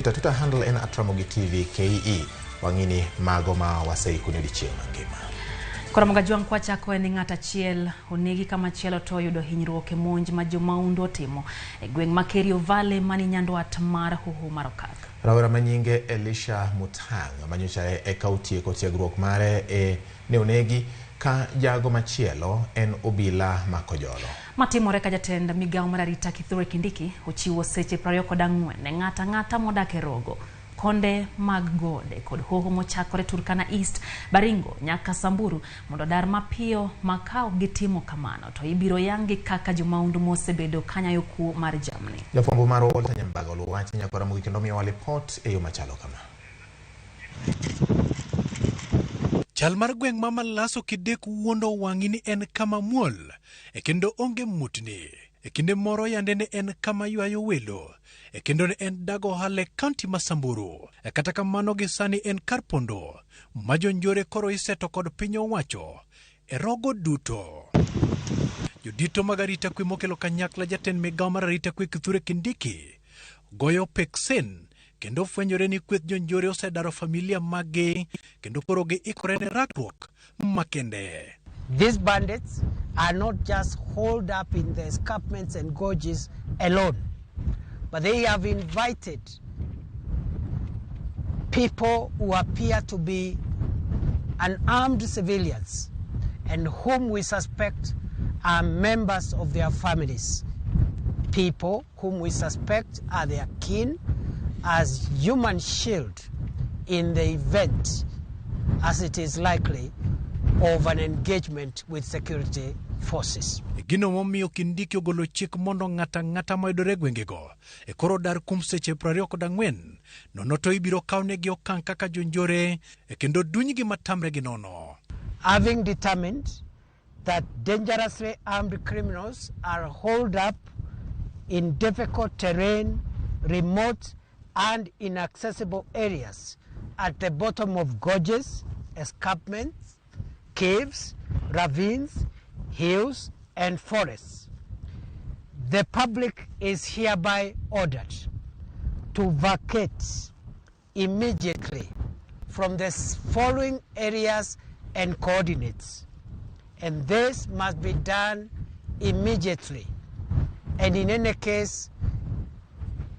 Twitter handle en @Ramogi TV KE wangini mago ma waseiku ni dichieng' mangima. Ramogi juang kwa chako en ng'ata chiel onegi kama chielo to yudo hinyruok e monj ma jomaundu otimo e gweng' ma Kerio Valley mani nyandwat mar Hoho mar Okak. Rawera manyinge Elisha Mutang manyocha e kaunti ko tiegruok mare ne onegi ka jago machielo en obila makojolo. Matimore ka jatend migawo mar arita Kithure Kindiki ochiwo seche 24 ne ng'ata modak e Rogo, Konde mag Gode kod Hoho mochakore Turkana East, Baringo nyaka Samburu mondo dar mapiyo makao gitimo kamano to ibiro yangi kaka jomaundu mosebedo kanyayo kuo mar jamni. Jafwambo mar Walter Nyambaga oluwachi nyaka Ramogi kendo miyo report e yo machalo kama. Chal mar gweng' mama laso kidek wuondo wang'ini en kama muol e kendo onge mutni e kinde moro yande ne en kama ywayo welo e kendo ne en dago hale kaunti ma Samburu e kata kamano gi sani en kar pondo ma jonjore koro iseto kod piny owacho e Rogo duto. Jodito mag arita kwe mokelo kanyakla jatend migawo mar arita kwe Kithure Kindiki goyo peksen kendo fwenyore ni kweth jonjore osedaro familia mage kendo koro giikore ne rakruok makende. These bandits are not just holed up in the escarpments and gorges alone, but they have invited people who appear to be unarmed civilians and whom we suspect are members of their families. People whom we suspect are their kin as human shield in the event, as it is likely, of an engagement with security forces. Gino momiyo Kindiki ogolo chik mondo ng'ata mayudore gwengego e koro dar kum seche 24 nono to ibiro kawnegi okang' kaka jonjore e kendo dunygi matamre gi nono. Having determined that dangerously armed criminals are holed up in difficult terrain, remote and inaccessible areas at the bottom of gorges, escarpments, caves, ravines, hills and forests. The public is hereby ordered to vacate immediately from the following areas and coordinates, and this must be done immediately and in any case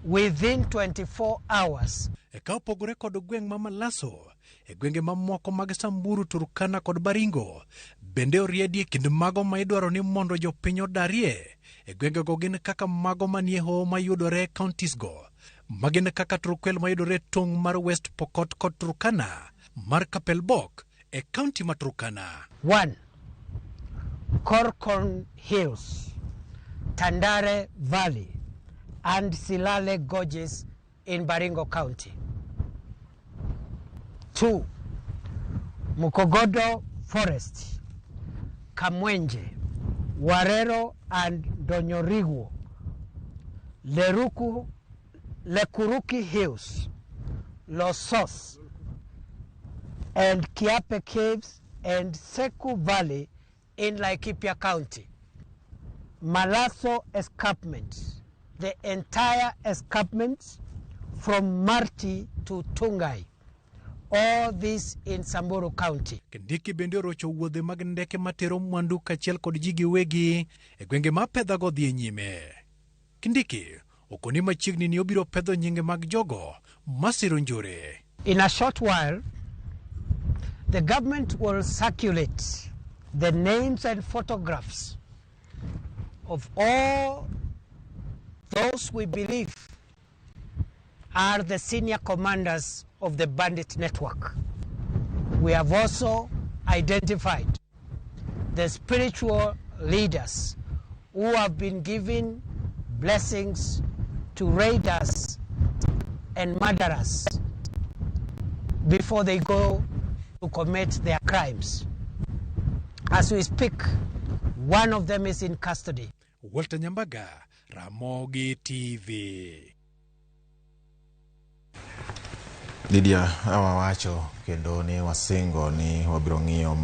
within 24 hours. E ka opogore kod gweng' ma Malaso, e gwenge mamoko mag Samburu, Turkana kod Baringo bende oriedi kendo mago ma idwaro ni mondo jopiny odarie e gwengego gin kaka mago manie Hoho mayudore counties go, magin kaka Turkwel mayudore tong' mar West Pokot kod Turkana mar Kapelbok e county ma Turkana. 1. Korkorn Hills, Tandare Valley and Silale Gorges in Baringo County. 2. Mukogodo Forest, Kamwenje, Warero and Donyoriguo, Lekuruki Hills, Losos and Kiape Caves and Seku Valley in Laikipia County. Malaso Escarpment, the entire escarpment from Marti to Tungai, all this in Samburu County. Kindiki bende rocho wuodhe mag ndeke matero mwandu kachiel kod ji giwegi e gwenge ma apedha go dhi nyime. Kindiki okoni machiegni ni obiro pedho nyinge mag jogo masiro njore. In a short while, the government will circulate the names and photographs of all those we believe are the senior commanders of the bandit network. We have also identified the spiritual leaders who have been giving blessings to raiders and murderers before they go to commit their crimes. As we speak, one of them is in custody. Walter Nyambaga, Ramogi TV. Lydia awawacho kendo ni wasingo ni wabiro ng'iyo